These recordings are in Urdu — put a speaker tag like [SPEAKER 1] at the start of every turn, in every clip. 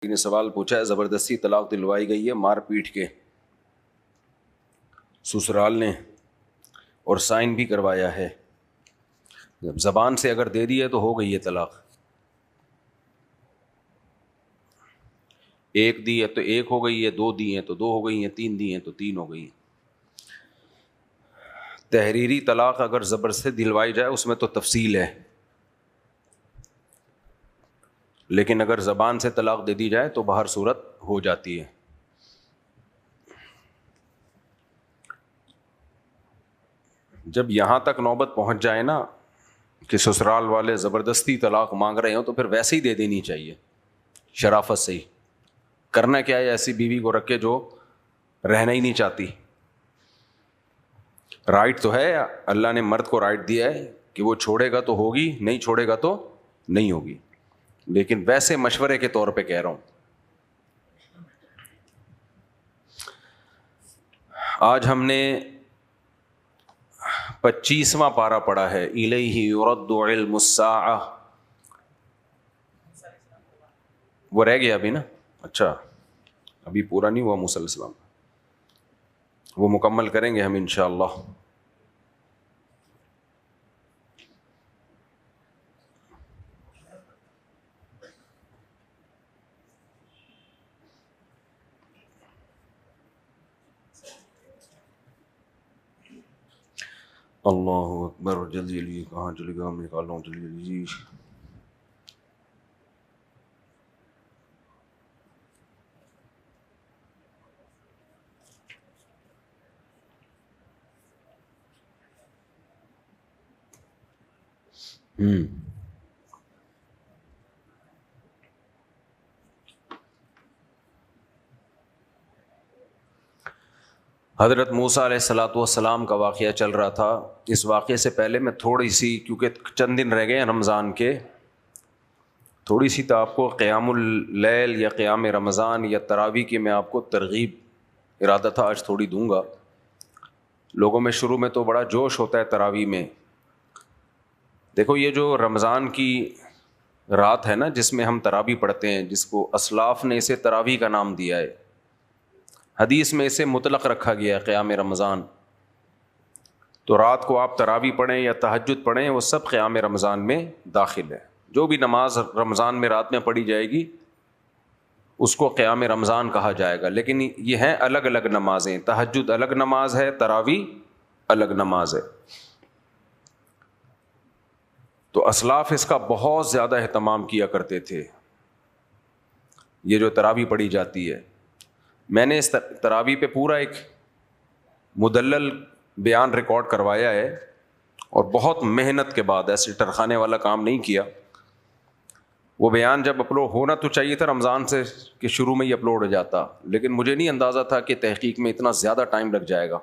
[SPEAKER 1] نے سوال پوچھا ہے، زبردستی طلاق دلوائی گئی ہے مار پیٹ کے سسرال نے اور سائن بھی کروایا ہے، جب زبان سے اگر دے دی ہے تو ہو گئی ہے طلاق. ایک دی ہے تو ایک ہو گئی ہے، دو دی ہیں تو دو ہو گئی ہیں، تین دی ہیں تو تین ہو گئی ہیں. تحریری طلاق اگر زبردستی دلوائی جائے اس میں تو تفصیل ہے، لیکن اگر زبان سے طلاق دے دی جائے تو بہر صورت ہو جاتی ہے. جب یہاں تک نوبت پہنچ جائے نا کہ سسرال والے زبردستی طلاق مانگ رہے ہوں تو پھر ویسے ہی دے دینی چاہیے، شرافت سے ہی. کرنا کیا ہے ایسی بیوی کو رکھ کے جو رہنا ہی نہیں چاہتی. رائٹ تو ہے، اللہ نے مرد کو رائٹ دیا ہے کہ وہ چھوڑے گا تو ہوگی، نہیں چھوڑے گا تو نہیں ہوگی، لیکن ویسے مشورے کے طور پہ کہہ رہا ہوں. آج ہم نے 25واں پارہ پڑھا ہے، الیہ یرد علم الساعہ. وہ رہ گیا ابھی نا؟ اچھا ابھی پورا نہیں ہوا موسیٰ علیہ السلام، وہ مکمل کریں گے ہم انشاءاللہ. اللہ اکبر. جلدی جلدی کہاں چلے گا، میں نکال رہا ہوں جلدی جلدی. حضرت موسیٰ علیہ الصلوۃ والسلام کا واقعہ چل رہا تھا. اس واقعے سے پہلے میں تھوڑی سی، کیونکہ چند دن رہ گئے ہیں رمضان کے، تھوڑی سی تو آپ کو قیام اللیل یا قیام رمضان یا تراویح کی میں آپ کو ترغیب ارادہ تھا آج تھوڑی دوں گا. لوگوں میں شروع میں تو بڑا جوش ہوتا ہے تراویح میں. دیکھو یہ جو رمضان کی رات ہے نا جس میں ہم تراویح پڑھتے ہیں، جس کو اسلاف نے اسے تراویح کا نام دیا ہے، حدیث میں اسے مطلق رکھا گیا ہے قیام رمضان. تو رات کو آپ تراویح پڑھیں یا تہجد پڑھیں وہ سب قیام رمضان میں داخل ہے. جو بھی نماز رمضان میں رات میں پڑھی جائے گی اس کو قیام رمضان کہا جائے گا. لیکن یہ ہیں الگ الگ نمازیں، تہجد الگ نماز ہے، تراویح الگ نماز ہے. تو اسلاف اس کا بہت زیادہ اہتمام کیا کرتے تھے، یہ جو تراویح پڑھی جاتی ہے. میں نے اس تراویح پہ پورا ایک مدلل بیان ریکارڈ کروایا ہے، اور بہت محنت کے بعد، ایسے ٹرخانے والا کام نہیں کیا. وہ بیان جب اپلوڈ ہونا تو چاہیے تھا رمضان سے کہ شروع میں ہی اپلوڈ ہو جاتا، لیکن مجھے نہیں اندازہ تھا کہ تحقیق میں اتنا زیادہ ٹائم لگ جائے گا.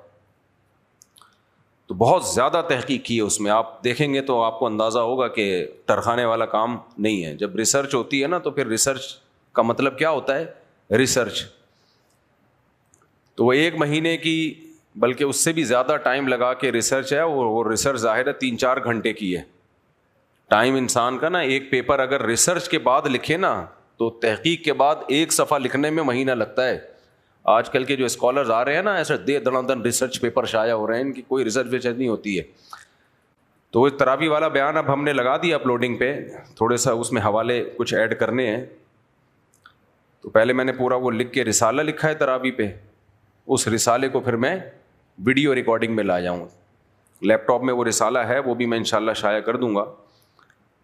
[SPEAKER 1] تو بہت زیادہ تحقیق کی ہے اس میں، آپ دیکھیں گے تو آپ کو اندازہ ہوگا کہ ٹرخانے والا کام نہیں ہے. جب ریسرچ ہوتی ہے نا تو پھر ریسرچ کا مطلب کیا ہوتا ہے؟ ریسرچ. تو وہ 1 مہینے کی، بلکہ اس سے بھی زیادہ ٹائم لگا کے ریسرچ ہے. وہ ریسرچ ظاہر ہے 3-4 گھنٹے کی ہے. ٹائم انسان کا نا، ایک پیپر اگر ریسرچ کے بعد لکھے نا تو تحقیق کے بعد 1 صفحہ لکھنے میں مہینہ لگتا ہے. آج کل کے جو اسکالرز آ رہے ہیں نا، ایسے دن دن ریسرچ پیپر شائع ہو رہے ہیں، ان کی کوئی ریسرچ ویسرچ نہیں ہوتی ہے. تو وہ تراویح والا بیان اب ہم نے لگا دیا اپلوڈنگ پہ، تھوڑے سا اس میں حوالے کچھ ایڈ کرنے ہیں. تو پہلے میں نے پورا وہ لکھ کے رسالہ لکھا ہے تراویح پہ، اس رسالے کو پھر میں ویڈیو ریکارڈنگ میں لا جاؤں. لیپ ٹاپ میں وہ رسالہ ہے، وہ بھی میں انشاءاللہ شائع کر دوں گا.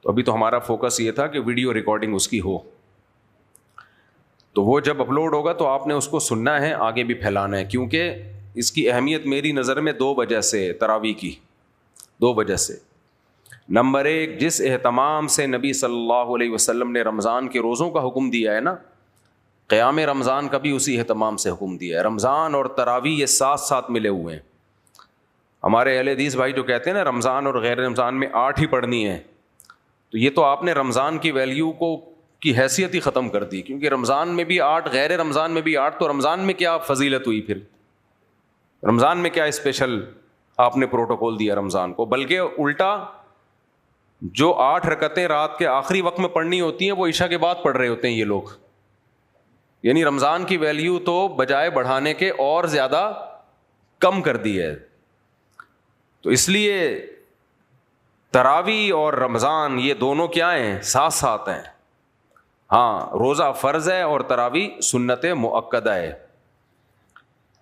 [SPEAKER 1] تو ابھی تو ہمارا فوکس یہ تھا کہ ویڈیو ریکارڈنگ اس کی ہو. تو وہ جب اپلوڈ ہوگا تو آپ نے اس کو سننا ہے، آگے بھی پھیلانا ہے، کیونکہ اس کی اہمیت میری نظر میں 2 وجہ سے، تراویح کی 2 وجہ سے. نمبر 1، جس اہتمام سے نبی صلی اللہ علیہ وسلم نے رمضان کے روزوں کا حکم دیا ہے نا، قیام رمضان کا بھی اسی اہتمام سے حکم دیا ہے. رمضان اور تراویح یہ ساتھ ساتھ ملے ہوئے ہیں. ہمارے اہل حدیث بھائی جو کہتے ہیں نا رمضان اور غیر رمضان میں 8 ہی پڑھنی ہے، تو یہ تو آپ نے رمضان کی ویلیو کی حیثیت ہی ختم کر دی، کیونکہ رمضان میں بھی 8، غیر رمضان میں بھی 8. تو رمضان میں کیا فضیلت ہوئی؟ پھر رمضان میں کیا اسپیشل آپ نے پروٹوکول دیا رمضان کو؟ بلکہ الٹا، جو 8 رکعتیں رات کے آخری وقت میں پڑھنی ہوتی ہیں وہ عشاء کے بعد پڑھ رہے ہوتے ہیں یہ لوگ. یعنی رمضان کی ویلیو تو بجائے بڑھانے کے اور زیادہ کم کر دی ہے. تو اس لیے تراویح اور رمضان یہ دونوں کیا ہیں؟ ساتھ ساتھ ہیں. ہاں روزہ فرض ہے اور تراویح سنت مؤکدہ ہے.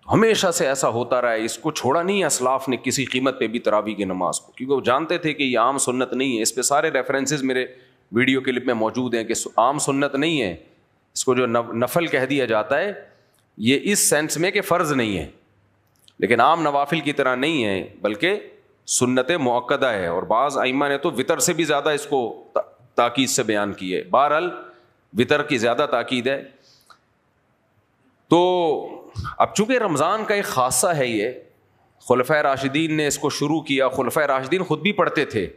[SPEAKER 1] ہمیشہ سے ایسا ہوتا رہا ہے, اس کو چھوڑا نہیں اسلاف نے کسی قیمت پہ بھی تراویح کی نماز کو, کیونکہ وہ جانتے تھے کہ یہ عام سنت نہیں ہے. اس پہ سارے ریفرنسز میرے ویڈیو کلپ میں موجود ہیں کہ عام سنت نہیں ہے. اس کو جو نفل کہہ دیا جاتا ہے یہ اس سینس میں کہ فرض نہیں ہے, لیکن عام نوافل کی طرح نہیں ہے بلکہ سنت مؤکدہ ہے. اور بعض ائمہ نے تو وطر سے بھی زیادہ اس کو تاکید سے بیان کی ہے. بہرحال وطر کی زیادہ تاکید ہے. تو اب چونکہ رمضان کا ایک خاصہ ہے, یہ خلفائے راشدین نے اس کو شروع کیا, خلفائے راشدین خود بھی پڑھتے تھے.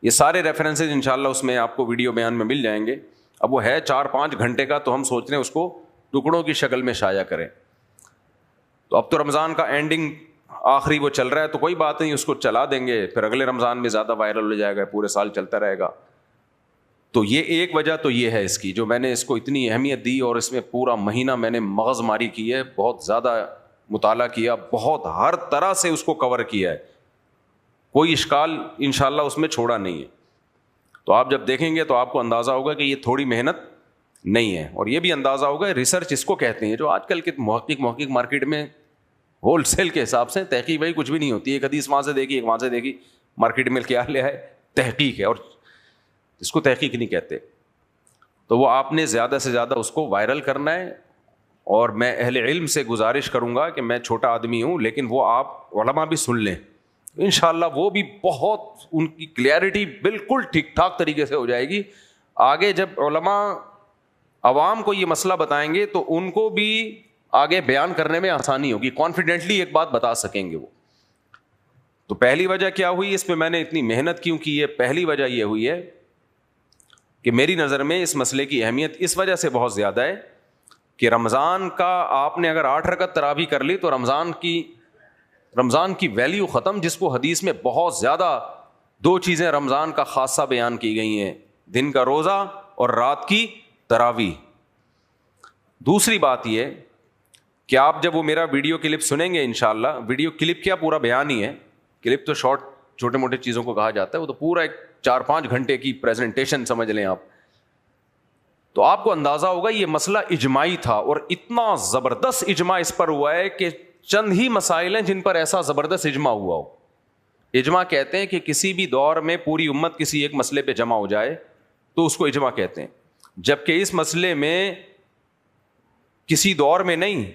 [SPEAKER 1] یہ سارے ریفرنسز انشاءاللہ اس میں آپ کو ویڈیو بیان میں مل جائیں گے. اب وہ ہے 4-5 گھنٹے کا, تو ہم سوچ رہے ہیں اس کو ٹکڑوں کی شکل میں شائع کریں. تو اب تو رمضان کا اینڈنگ آخری وہ چل رہا ہے, تو کوئی بات نہیں, اس کو چلا دیں گے, پھر اگلے رمضان میں زیادہ وائرل ہو جائے گا, پورے سال چلتا رہے گا. تو یہ ایک وجہ تو یہ ہے اس کی, جو میں نے اس کو اتنی اہمیت دی اور اس میں پورا مہینہ میں نے مغز ماری کی ہے, بہت زیادہ مطالعہ کیا, بہت ہر طرح سے اس کو کور کیا ہے, کوئی اشکال انشاءاللہ اس میں چھوڑا نہیں ہے. تو آپ جب دیکھیں گے تو آپ کو اندازہ ہوگا کہ یہ تھوڑی محنت نہیں ہے. اور یہ بھی اندازہ ہوگا ریسرچ اس کو کہتے ہیں, جو آج کل کے محقق مارکیٹ میں ہول سیل کے حساب سے تحقیق بھائی کچھ بھی نہیں ہوتی. ایک حدیث وہاں سے دیکھی, ایک وہاں سے دیکھی, مارکیٹ میں کیا لے ہے؟ تحقیق ہے, اور اس کو تحقیق نہیں کہتے. تو وہ آپ نے زیادہ سے زیادہ اس کو وائرل کرنا ہے. اور میں اہل علم سے گزارش کروں گا کہ میں چھوٹا آدمی ہوں, لیکن وہ آپ علماء بھی سن لیں, انشاءاللہ وہ بھی بہت ان کی کلیئرٹی بالکل ٹھیک ٹھاک طریقے سے ہو جائے گی. آگے جب علماء عوام کو یہ مسئلہ بتائیں گے تو ان کو بھی آگے بیان کرنے میں آسانی ہوگی, کانفیڈنٹلی ایک بات بتا سکیں گے وہ. تو پہلی وجہ کیا ہوئی اس پہ میں نے اتنی محنت کیوں کی ہے؟ پہلی وجہ یہ ہوئی ہے کہ میری نظر میں اس مسئلے کی اہمیت اس وجہ سے بہت زیادہ ہے کہ رمضان کا آپ نے اگر 8 رکعت تراویح کر لی تو رمضان کی ویلیو ختم, جس کو حدیث میں بہت زیادہ 2 چیزیں رمضان کا خاصہ بیان کی گئی ہیں, دن کا روزہ اور رات کی تراویح. دوسری بات یہ کہ آپ جب وہ میرا ویڈیو کلپ سنیں گے انشاءاللہ, ویڈیو کلپ کیا پورا بیان ہی ہے, کلپ تو شارٹ چھوٹے موٹے چیزوں کو کہا جاتا ہے, وہ تو پورا ایک 4-5 گھنٹے کی پریزنٹیشن سمجھ لیں آپ. تو آپ کو اندازہ ہوگا یہ مسئلہ اجماعی تھا, اور اتنا زبردست اجماع اس پر ہوا ہے کہ چند ہی مسائل ہیں جن پر ایسا زبردست اجماع ہوا ہو. اجماع کہتے ہیں کہ کسی بھی دور میں پوری امت کسی ایک مسئلے پہ جمع ہو جائے تو اس کو اجماع کہتے ہیں, جبکہ اس مسئلے میں کسی دور میں نہیں,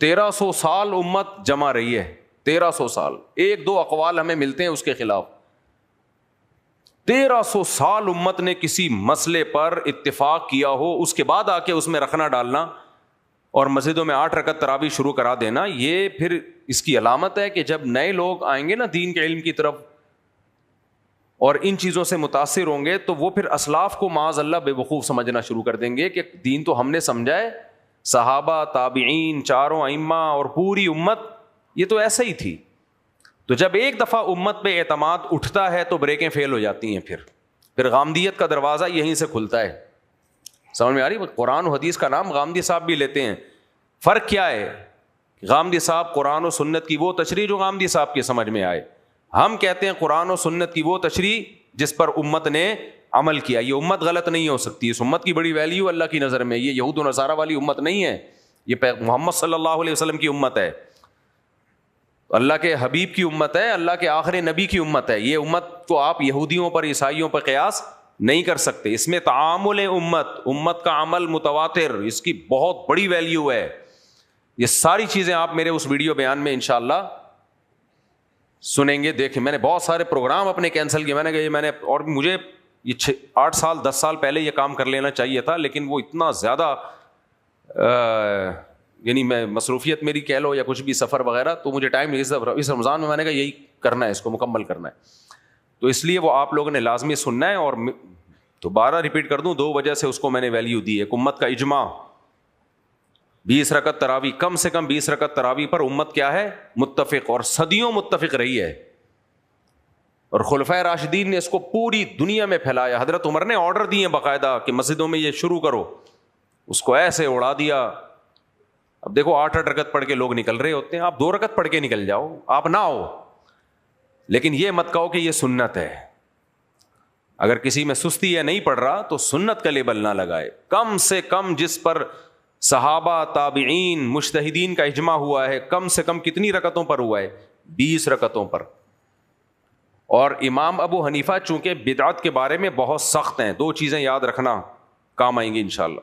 [SPEAKER 1] 1300 سال امت جمع رہی ہے. 1300 سال, 1-2 اقوال ہمیں ملتے ہیں اس کے خلاف. 1300 سال امت نے کسی مسئلے پر اتفاق کیا ہو, اس کے بعد آ کے اس میں رکھنا ڈالنا اور مسجدوں میں 8 رکعت تراویح شروع کرا دینا, یہ پھر اس کی علامت ہے کہ جب نئے لوگ آئیں گے نا دین کے علم کی طرف اور ان چیزوں سے متاثر ہوں گے, تو وہ پھر اسلاف کو معاذ اللہ بے وقوف سمجھنا شروع کر دیں گے کہ دین تو ہم نے سمجھا ہے, صحابہ, تابعین, چاروں ائمہ اور پوری امت یہ تو ایسا ہی تھی. تو جب ایک دفعہ امت پہ اعتماد اٹھتا ہے تو بریکیں فیل ہو جاتی ہیں, پھر غامدیت کا دروازہ یہیں سے کھلتا ہے. سمجھ میں آ رہی؟ قرآن و حدیث کا نام غامدی صاحب بھی لیتے ہیں. فرق کیا ہے؟ غامدی صاحب قرآن و سنت کی وہ تشریح جو غامدی صاحب کی سمجھ میں آئے, ہم کہتے ہیں قرآن و سنت کی وہ تشریح جس پر امت نے عمل کیا. یہ امت غلط نہیں ہو سکتی, اس امت کی بڑی ویلیو اللہ کی نظر میں, یہ یہود و نصارہ والی امت نہیں ہے, یہ محمد صلی اللہ علیہ وسلم کی امت ہے, اللہ کے حبیب کی امت ہے, اللہ کے آخری نبی کی امت ہے. یہ امت کو آپ یہودیوں پر, عیسائیوں پر قیاس نہیں کر سکتے. اس میں تعامل امت کا عمل متواتر, اس کی بہت بڑی ویلیو ہے. یہ ساری چیزیں آپ میرے اس ویڈیو بیان میں انشاءاللہ سنیں گے, دیکھیں. میں نے بہت سارے پروگرام اپنے کینسل کیے, میں نے اور مجھے یہ 8 سال 10 سال پہلے یہ کام کر لینا چاہیے تھا, لیکن وہ اتنا زیادہ یعنی میں مصروفیت میری کہہ لو یا کچھ بھی سفر وغیرہ, تو مجھے ٹائم نہیں. اس رمضان میں نے کہا یہی کرنا ہے, اس کو مکمل کرنا ہے, تو اس لیے وہ آپ لوگوں نے لازمی سننا ہے. اور دوبارہ ریپیٹ کر دوں, 2 وجہ سے اس کو میں نے ویلیو دی ہے. امت کا اجماع, 20 رکعت تراویح, کم سے کم 20 رکعت تراویح پر امت کیا ہے؟ متفق, اور صدیوں متفق رہی ہے. اور خلفائے راشدین نے اس کو پوری دنیا میں پھیلایا. حضرت عمر نے آرڈر دیے باقاعدہ کہ مسجدوں میں یہ شروع کرو, اس کو ایسے اڑا دیا. اب دیکھو 8 رکعت پڑھ کے لوگ نکل رہے ہوتے ہیں, آپ 2 رکعت پڑھ کے نکل جاؤ, آپ نہ ہو, لیکن یہ مت کہو کہ یہ سنت ہے. اگر کسی میں سستی ہے نہیں پڑھ رہا تو سنت کا لیبل نہ لگائے. کم سے کم جس پر صحابہ, تابعین, مجتہدین کا اجماع ہوا ہے, کم سے کم کتنی رکعتوں پر ہوا ہے؟ 20 رکعتوں پر. اور امام ابو حنیفہ چونکہ بدعت کے بارے میں بہت سخت ہیں, 2 چیزیں یاد رکھنا کام آئیں گی انشاءاللہ.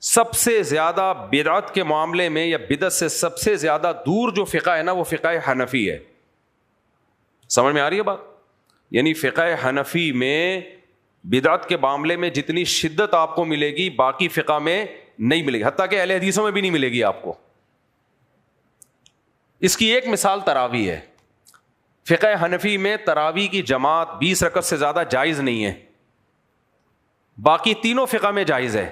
[SPEAKER 1] سب سے زیادہ بدعت کے معاملے میں یا بدعت سے سب سے زیادہ دور جو فقہ ہے نا, وہ فقہ حنفی ہے. سمجھ میں آ رہی ہے بات؟ یعنی فقہ حنفی میں بدعت کے معاملے میں جتنی شدت آپ کو ملے گی باقی فقہ میں نہیں ملے گی, حتیٰ کہ اہل حدیثوں میں بھی نہیں ملے گی آپ کو. اس کی ایک مثال تراویح ہے. فقہ حنفی میں تراویح کی جماعت 20 رکعت سے زیادہ جائز نہیں ہے, باقی تینوں فقہ میں جائز ہے.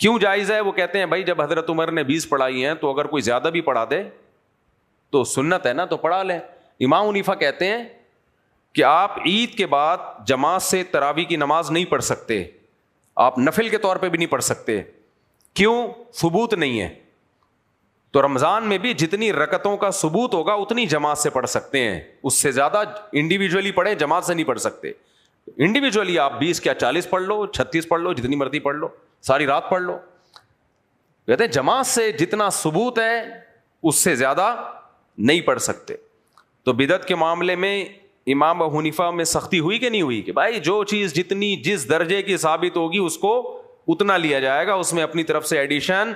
[SPEAKER 1] کیوں جائز ہے؟ وہ کہتے ہیں بھائی جب حضرت عمر نے 20 پڑھائی ہیں تو اگر کوئی زیادہ بھی پڑھا دے تو سنت ہے نا, تو پڑھا لیں. امام حنیفہ کہتے ہیں کہ آپ عید کے بعد جماعت سے تراویح کی نماز نہیں پڑھ سکتے, آپ نفل کے طور پہ بھی نہیں پڑھ سکتے. کیوں؟ ثبوت نہیں ہے. تو رمضان میں بھی جتنی رکعتوں کا ثبوت ہوگا اتنی جماعت سے پڑھ سکتے ہیں, اس سے زیادہ انڈیویجولی پڑھیں, جماعت سے نہیں پڑھ سکتے. انڈیویجولی آپ 20 کیا 40 پڑھ لو, 36 پڑھ لو, جتنی مرضی پڑھ لو, ساری رات پڑھ لو. کہتے ہیں جماعت سے جتنا ثبوت ہے اس سے زیادہ نہیں پڑھ سکتے. تو بدعت کے معاملے میں امام ابو حنیفہ میں سختی ہوئی کہ نہیں ہوئی کہ بھائی جو چیز جتنی جس درجے کی ثابت ہوگی اس کو اتنا لیا جائے گا, اس میں اپنی طرف سے ایڈیشن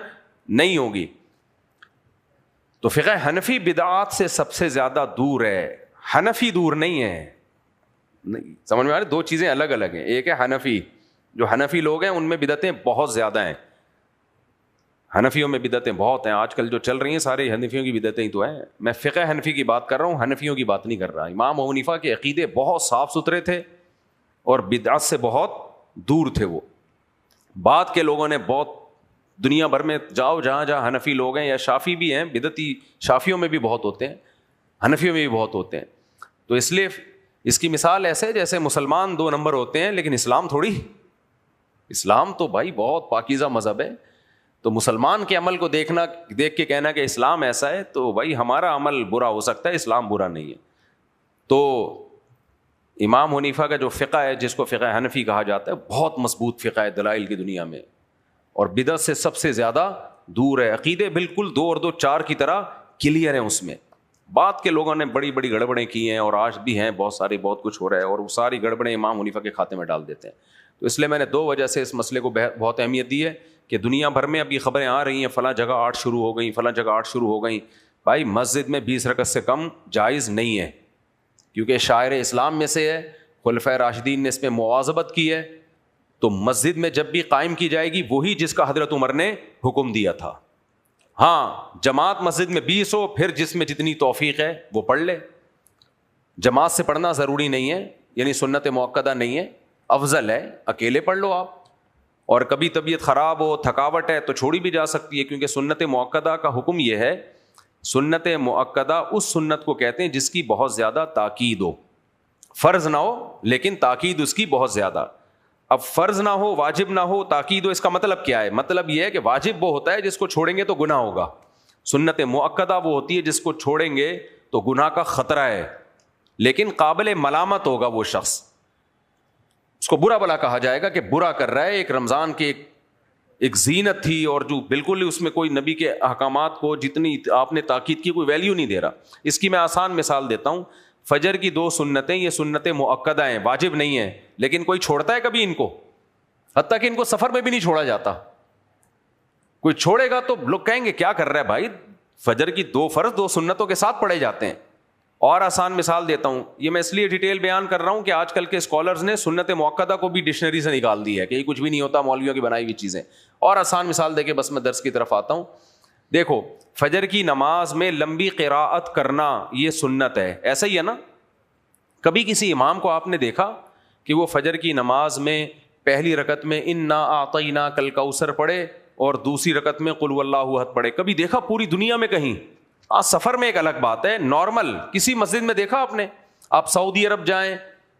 [SPEAKER 1] نہیں ہوگی. تو فقہ حنفی بدعات سے سب سے زیادہ دور ہے, حنفی دور نہیں ہے. نہیں سمجھ میں آ رہی؟ 2 چیزیں الگ الگ ہیں. ایک ہے حنفی, جو حنفی لوگ ہیں ان میں بدعتیں بہت زیادہ ہیں, حنفیوں میں بدعتیں بہت ہیں. آج کل جو چل رہی ہیں سارے حنفیوں کی بدعتیں ہی تو ہیں. میں فقہ حنفی کی بات کر رہا ہوں, حنفیوں کی بات نہیں کر رہا. امام ابو حنیفہ کے عقیدے بہت صاف ستھرے تھے اور بدعت سے بہت دور تھے. وہ بعد کے لوگوں نے بہت, دنیا بھر میں جاؤ جہاں جہاں حنفی لوگ ہیں یا شافی بھی ہیں, بدعتی شافیوں میں بھی بہت ہوتے ہیں, حنفیوں میں بھی بہت ہوتے ہیں. تو اس لیے اس کی مثال ایسے جیسے مسلمان 2 نمبر ہوتے ہیں لیکن اسلام تھوڑی, اسلام تو بھائی بہت پاکیزہ مذہب ہے. تو مسلمان کے عمل کو دیکھ کے کہنا کہ اسلام ایسا ہے, تو بھائی ہمارا عمل برا ہو سکتا ہے, اسلام برا نہیں ہے. تو امام حنیفہ کا جو فقہ ہے جس کو فقہ حنفی کہا جاتا ہے بہت مضبوط فقہ ہے دلائل کی دنیا میں, اور بدعت سے سب سے زیادہ دور ہے. عقیدے بالکل 2 اور 2 4 کی طرح کلیئر ہیں اس میں. بعد کے لوگوں نے بڑی بڑی گڑبڑیں کی ہیں اور آج بھی ہیں بہت ساری, بہت کچھ ہو رہا ہے, اور وہ ساری گڑبڑیں امام حنیفہ کے کھاتے میں ڈال دیتے ہیں. تو اس لیے میں نے 2 وجہ سے اس مسئلے کو بہت اہمیت دی ہے کہ دنیا بھر میں اب یہ خبریں آ رہی ہیں فلاں جگہ 8 شروع ہو گئیں, فلاں جگہ 8 شروع ہو گئیں. بھائی مسجد میں 20 رکعت سے کم جائز نہیں ہے, کیونکہ شاعر اسلام میں سے ہے, خلفائے راشدین نے اس میں مواظبت کی ہے. تو مسجد میں جب بھی قائم کی جائے گی وہی جس کا حضرت عمر نے حکم دیا تھا. ہاں جماعت مسجد میں 20 ہو, پھر جس میں جتنی توفیق ہے وہ پڑھ لے. جماعت سے پڑھنا ضروری نہیں ہے, یعنی سنت موقدہ نہیں ہے, افضل ہے اکیلے پڑھ لو آپ. اور کبھی طبیعت خراب ہو, تھکاوٹ ہے تو چھوڑی بھی جا سکتی ہے, کیونکہ سنت موقدہ کا حکم یہ ہے, سنت موقدہ اس سنت کو کہتے ہیں جس کی بہت زیادہ تاکید ہو, فرض نہ ہو لیکن تاکید اس کی بہت زیادہ. اب فرض نہ ہو, واجب نہ ہو, تاکید ہو, اس کا مطلب کیا ہے؟ مطلب یہ ہے کہ واجب وہ ہوتا ہے جس کو چھوڑیں گے تو گناہ ہوگا, سنت موقدہ وہ ہوتی ہے جس کو چھوڑیں گے تو گناہ کا خطرہ ہے لیکن قابل ملامت ہوگا وہ شخص, اس کو برا بلا کہا جائے گا کہ برا کر رہا ہے. ایک رمضان کی ایک زینت تھی اور جو بالکل ہی اس میں کوئی نبی کے احکامات کو جتنی آپ نے تاکید کی کوئی ویلیو نہیں دے رہا. اس کی میں آسان مثال دیتا ہوں. فجر کی 2 سنتیں یہ سنتیں مؤکدہ ہیں, واجب نہیں ہیں, لیکن کوئی چھوڑتا ہے کبھی ان کو؟ حتیٰ کہ ان کو سفر میں بھی نہیں چھوڑا جاتا. کوئی چھوڑے گا تو لوگ کہیں گے کیا کر رہا ہے بھائی, فجر کی 2 فرض 2 سنتوں کے ساتھ پڑھے جاتے ہیں. اور آسان مثال دیتا ہوں, یہ میں اس لیے ڈیٹیل بیان کر رہا ہوں کہ آج کل کے اسکالرز نے سنت مؤکدہ کو بھی ڈکشنری سے نکال دی ہے کہ یہ کچھ بھی نہیں ہوتا, مولویوں کی بنائی ہوئی چیزیں. اور آسان مثال دے کے بس میں درس کی طرف آتا ہوں. دیکھو فجر کی نماز میں لمبی قراءت کرنا یہ سنت ہے, ایسا ہی ہے نا؟ کبھی کسی امام کو آپ نے دیکھا کہ وہ فجر کی نماز میں پہلی رکعت میں انا اعطیناک الکوثر پڑھے اور دوسری رکعت میں قل واللہ احد پڑھے؟ کبھی دیکھا پوری دنیا میں کہیں؟ سفر میں ایک الگ بات ہے, نارمل کسی مسجد میں دیکھا آپ نے؟ آپ سعودی عرب جائیں,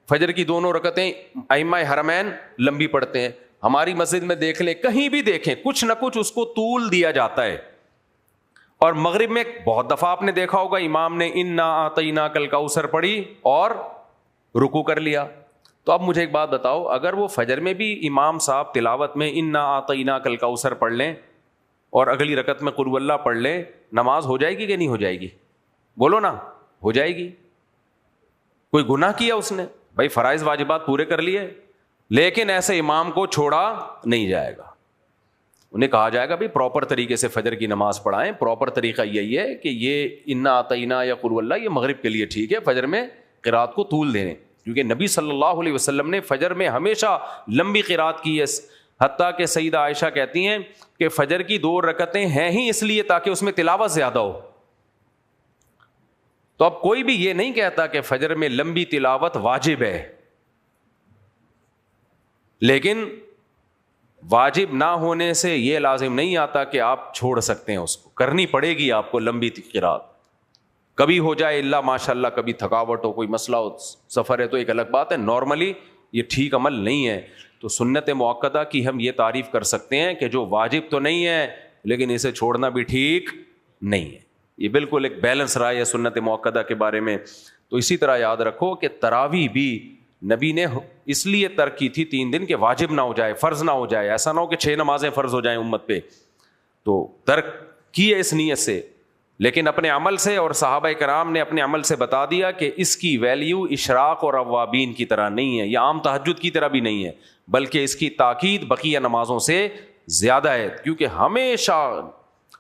[SPEAKER 1] فجر کی 2 رکعتیں ائمہ حرمین لمبی پڑھتے ہیں. ہماری مسجد میں دیکھ لیں, کہیں بھی دیکھیں, کچھ نہ کچھ اس کو طول دیا جاتا ہے. اور مغرب میں بہت دفعہ آپ نے دیکھا ہوگا امام نے انا اعطیناک الکوثر پڑھی اور رکوع کر لیا. تو اب مجھے ایک بات بتاؤ, اگر وہ فجر میں بھی امام صاحب تلاوت میں انا اعطیناک الکوثر پڑھ لیں اور اگلی رکعت میں قل اللہ پڑھ لیں, نماز ہو جائے گی کہ نہیں ہو جائے گی؟ بولو نا, ہو جائے گی. کوئی گناہ کیا اس نے؟ بھائی فرائض واجبات پورے کر لیے, لیکن ایسے امام کو چھوڑا نہیں جائے گا. انہیں کہا جائے گا بھائی پراپر طریقے سے فجر کی نماز پڑھائیں. پراپر طریقہ یہی ہے کہ یہ انا اعطینا یا قل اللہ یہ مغرب کے لیے ٹھیک ہے, فجر میں قرات کو طول دینے, کیونکہ نبی صلی اللہ علیہ وسلم نے فجر میں ہمیشہ لمبی قرات کی ہے. حتیٰ کہ سیدہ عائشہ کہتی ہیں کہ فجر کی 2 رکعتیں ہیں ہی اس لیے تاکہ اس میں تلاوت زیادہ ہو. تو اب کوئی بھی یہ نہیں کہتا کہ فجر میں لمبی تلاوت واجب ہے, لیکن واجب نہ ہونے سے یہ لازم نہیں آتا کہ آپ چھوڑ سکتے ہیں, اس کو کرنی پڑے گی آپ کو لمبی قرات. کبھی ہو جائے اللہ ماشاء اللہ, کبھی تھکاوٹ ہو, کوئی مسئلہ ہو, سفر ہے تو ایک الگ بات ہے. نارملی یہ ٹھیک عمل نہیں ہے. تو سنت مؤکدہ کی ہم یہ تعریف کر سکتے ہیں کہ جو واجب تو نہیں ہے لیکن اسے چھوڑنا بھی ٹھیک نہیں ہے. یہ بالکل ایک بیلنس رائے ہے سنت مؤکدہ کے بارے میں. تو اسی طرح یاد رکھو کہ تراویح بھی نبی نے اس لیے ترک کی تھی 3 دن کہ واجب نہ ہو جائے, فرض نہ ہو جائے. ایسا نہ ہو کہ 6 نمازیں فرض ہو جائیں امت پہ, تو ترک کی ہے اس نیت سے, لیکن اپنے عمل سے, اور صحابہ کرام نے اپنے عمل سے بتا دیا کہ اس کی ویلیو اشراق اور اوابین کی طرح نہیں ہے, یا عام تہجد کی طرح بھی نہیں ہے, بلکہ اس کی تاکید بقیہ نمازوں سے زیادہ ہے. کیونکہ ہمیشہ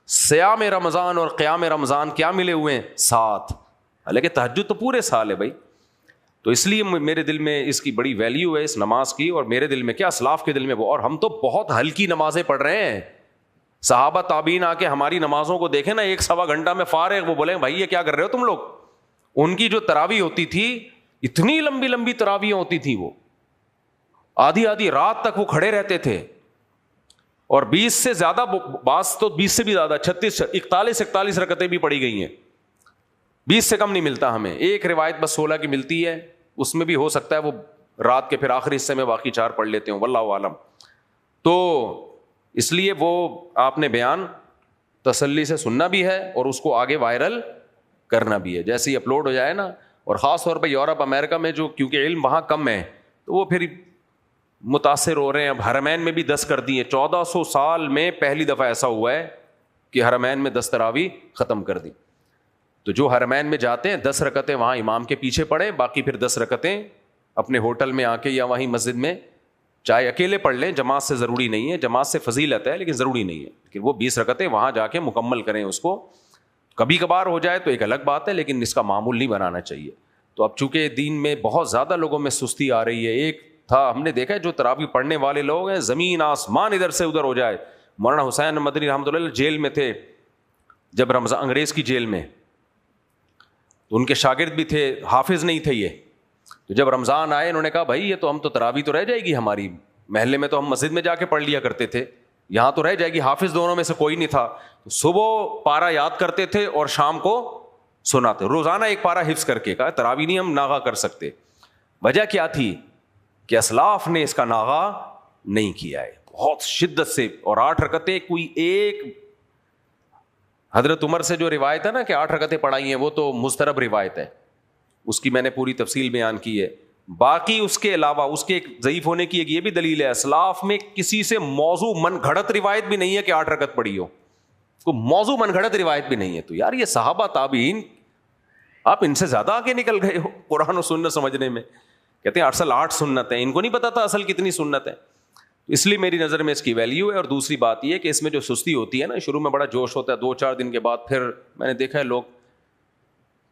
[SPEAKER 1] صیام رمضان اور قیام رمضان کیا ملے ہوئے ہیں؟ ساتھ. حالانکہ تہجد تو پورے سال ہے بھائی. تو اس لیے میرے دل میں اس کی بڑی ویلیو ہے اس نماز کی, اور میرے دل میں کیا اسلاف کے دل میں وہ. اور ہم تو بہت ہلکی نمازیں پڑھ رہے ہیں. صحابہ تابعین آ کے ہماری نمازوں کو دیکھیں نا, 1-1.25 گھنٹہ میں فارغ, وہ بولیں بھائی یہ کیا کر رہے ہو تم لوگ. ان کی جو تراویح ہوتی تھی, اتنی لمبی لمبی تراویح ہوتی تھی, وہ آدھی رات تک وہ کھڑے رہتے تھے, اور 20 سے زیادہ, بعض تو 20 سے بھی زیادہ, 41 رکعتیں بھی پڑھی گئی ہیں. 20 سے کم نہیں ملتا ہمیں. ایک روایت بس 16 کی ملتی ہے, اس میں بھی ہو سکتا ہے وہ رات کے پھر آخری حصے میں باقی 4 پڑھ لیتے ہوں, واللہ عالم. تو اس لیے وہ آپ نے بیان تسلی سے سننا بھی ہے اور اس کو آگے وائرل کرنا بھی ہے. جیسے ہی اپلوڈ ہو جائے نا, اور خاص طور پہ یورپ امریکہ میں جو کیونکہ علم وہاں کم ہے, تو وہ پھر متاثر ہو رہے ہیں. اب حرمین میں بھی 10 کر دی ہیں. 1400 سال میں پہلی دفعہ ایسا ہوا ہے کہ حرمین میں 10 تراویح ختم کر دی. تو جو حرمین میں جاتے ہیں 10 رکعتیں وہاں امام کے پیچھے پڑھیں, باقی پھر 10 رکعتیں اپنے ہوٹل میں آ کے یا وہیں مسجد میں چاہے اکیلے پڑھ لیں, جماعت سے ضروری نہیں ہے. جماعت سے فضیلت ہے لیکن ضروری نہیں ہے, لیکن وہ 20 رکعتیں وہاں جا کے مکمل کریں. اس کو کبھی کبھار ہو جائے تو ایک الگ بات ہے, لیکن اس کا معمول نہیں بنانا چاہیے. تو اب چونکہ دین میں بہت زیادہ لوگوں میں سستی آ رہی ہے. ایک تھا, ہم نے دیکھا ہے جو تراویح پڑھنے والے لوگ ہیں, زمین آسمان ادھر سے ادھر ہو جائے. مولانا حسین مدنی رحمۃ اللہ جیل میں تھے جب رمضان, انگریز کی جیل میں, تو ان کے شاگرد بھی تھے, حافظ نہیں تھے یہ. تو جب رمضان آئے انہوں نے کہا بھائی یہ تو ہم تو تراویح تو رہ جائے گی ہماری, محلے میں تو ہم مسجد میں جا کے پڑھ لیا کرتے تھے, یہاں تو رہ جائے گی. حافظ دونوں میں سے کوئی نہیں تھا. تو صبح پارا یاد کرتے تھے اور شام کو سناتے, روزانہ ایک پارا حفظ کر کے. کہا تراویح نہیں ہم ناغہ کر سکتے. وجہ کیا تھی کہ اسلاف نے اس کا ناغہ نہیں کیا ہے بہت شدت سے. اور 8 رکعتیں کوئی ایک, حضرت عمر سے جو روایت ہے نا کہ 8 رکعتیں پڑھائی ہیں, وہ تو مسترب روایت ہے, اس کی میں نے پوری تفصیل بیان کی ہے. باقی اس کے علاوہ اس کے ایک ضعیف ہونے کی ایک یہ بھی دلیل ہے, اسلاف میں کسی سے موضوع من گھڑت روایت بھی نہیں ہے کہ 8 رکعت پڑھی ہو, کوئی موضوع من گھڑت روایت بھی نہیں ہے. تو یار یہ صحابہ تابعین, آپ ان سے زیادہ آگے نکل گئے ہو قرآن و سنت سمجھنے میں. کہتے ہیں اصل 8 سنت ہیں, ان کو نہیں پتا تھا اصل کتنی سنت ہے. اس لیے میری نظر میں اس کی ویلیو ہے. اور دوسری بات یہ کہ اس میں جو سستی ہوتی ہے نا, شروع میں بڑا جوش ہوتا ہے, 2-4 دن کے بعد پھر میں نے دیکھا ہے لوگ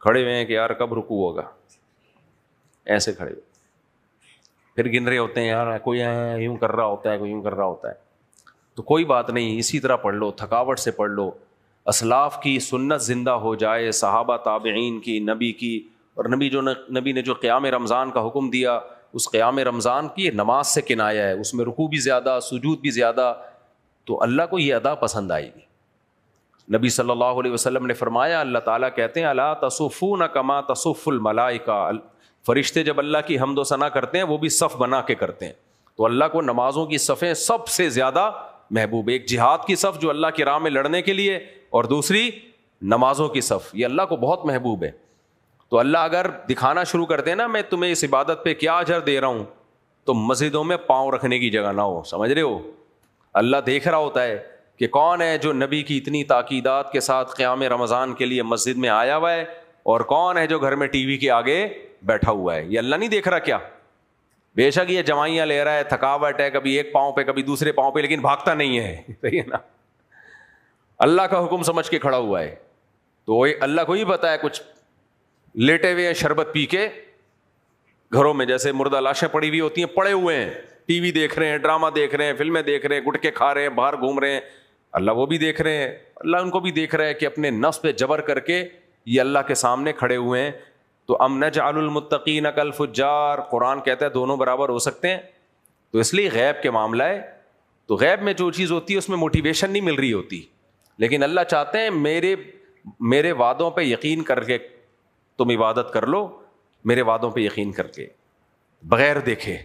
[SPEAKER 1] کھڑے ہوئے ہیں کہ یار کب رکوع ہوگا, ایسے کھڑے ہوئے, پھر گن رہے ہوتے ہیں یار کوئی یوں کر رہا ہوتا ہے, کوئی یوں کر رہا ہوتا ہے. تو کوئی بات نہیں, اسی طرح پڑھ لو, تھکاوٹ سے پڑھ لو. اسلاف کی سنت زندہ ہو جائے, صحابہ تابعین کی, نبی کی, اور نبی نے جو قیام رمضان کا حکم دیا, اس قیام رمضان کی نماز سے کنایا ہے, اس میں رکوع بھی زیادہ, سجود بھی زیادہ. تو اللہ کو یہ ادا پسند آئے گی. نبی صلی اللہ علیہ وسلم نے فرمایا, اللہ تعالیٰ کہتے ہیں الا تصفون کما تصف الملائکہ, فرشتے جب اللہ کی حمد و ثنا کرتے ہیں وہ بھی صف بنا کے کرتے ہیں. تو اللہ کو نمازوں کی صفیں سب سے زیادہ محبوب. ایک جہاد کی صف جو اللہ کی راہ میں لڑنے کے لیے, اور دوسری نمازوں کی صف, یہ اللہ کو بہت محبوب ہے. تو اللہ اگر دکھانا شروع کر دے نا میں تمہیں اس عبادت پہ کیا اجر دے رہا ہوں, تو مسجدوں میں پاؤں رکھنے کی جگہ نہ ہو. سمجھ رہے ہو, اللہ دیکھ رہا ہوتا ہے کہ کون ہے جو نبی کی اتنی تاکیدات کے ساتھ قیام رمضان کے لیے مسجد میں آیا ہوا ہے, اور کون ہے جو گھر میں ٹی وی کے آگے بیٹھا ہوا ہے. یہ اللہ نہیں دیکھ رہا کیا؟ بے شک یہ جوائیاں لے رہا ہے, تھکاوٹ ہے, کبھی ایک پاؤں پہ کبھی دوسرے پاؤں پہ, لیکن بھاگتا نہیں ہے. صحیح ہے نا, اللہ کا حکم سمجھ کے کھڑا ہوا ہے. تو اللہ کو ہی پتا ہے, کچھ لیٹے ہوئے ہیں شربت پی کے گھروں میں, جیسے مردہ لاشیں پڑی ہوئی ہوتی ہیں, پڑے ہوئے ہیں, ٹی وی دیکھ رہے ہیں, ڈرامہ دیکھ رہے ہیں, فلمیں دیکھ رہے ہیں, گٹکے کھا رہے ہیں, باہر گھوم رہے ہیں. اللہ وہ بھی دیکھ رہے ہیں, اللہ ان کو بھی دیکھ رہا ہے کہ اپنے نفس پہ جبر کر کے یہ اللہ کے سامنے کھڑے ہوئے ہیں. تو ام نجعل المتقین کالفجار, قرآن کہتا ہے دونوں برابر ہو سکتے ہیں. تو اس لیے غیب کے معاملہ ہے, تو غیب میں جو چیز ہوتی ہے اس میں موٹیویشن نہیں مل رہی ہوتی, لیکن اللہ چاہتے ہیں میرے وعدوں پہ یقین کر کے تم عبادت کر لو, میرے وعدوں پہ یقین کر کے, بغیر دیکھے.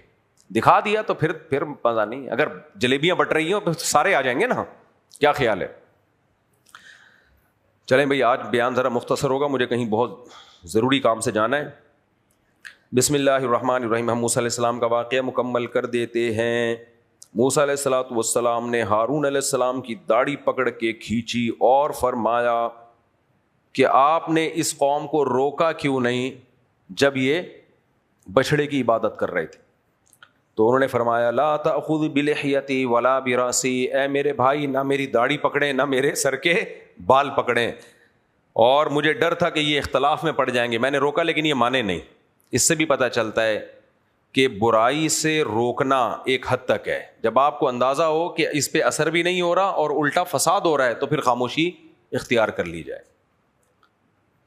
[SPEAKER 1] دکھا دیا تو پھر مزہ نہیں. اگر جلیبیاں بٹ رہی ہوں تو سارے آ جائیں گے نا, کیا خیال ہے؟ چلیں بھائی, آج بیان ذرا مختصر ہوگا, مجھے کہیں بہت ضروری کام سے جانا ہے. بسم اللہ الرحمن الرحیم. ہم موسیٰ علیہ السلام کا واقعہ مکمل کر دیتے ہیں. موسیٰ علیہ السلام نے ہارون علیہ السلام کی داڑھی پکڑ کے کھینچی اور فرمایا کہ آپ نے اس قوم کو روکا کیوں نہیں جب یہ بچھڑے کی عبادت کر رہے تھے؟ تو انہوں نے فرمایا لا تأخذ بلحیتی ولا براسی, اے میرے بھائی نہ میری داڑھی پکڑیں نہ میرے سر کے بال پکڑیں. اور مجھے ڈر تھا کہ یہ اختلاف میں پڑ جائیں گے, میں نے روکا لیکن یہ مانے نہیں. اس سے بھی پتہ چلتا ہے کہ برائی سے روکنا ایک حد تک ہے. جب آپ کو اندازہ ہو کہ اس پہ اثر بھی نہیں ہو رہا اور الٹا فساد ہو رہا ہے, تو پھر خاموشی اختیار کر لی جائے,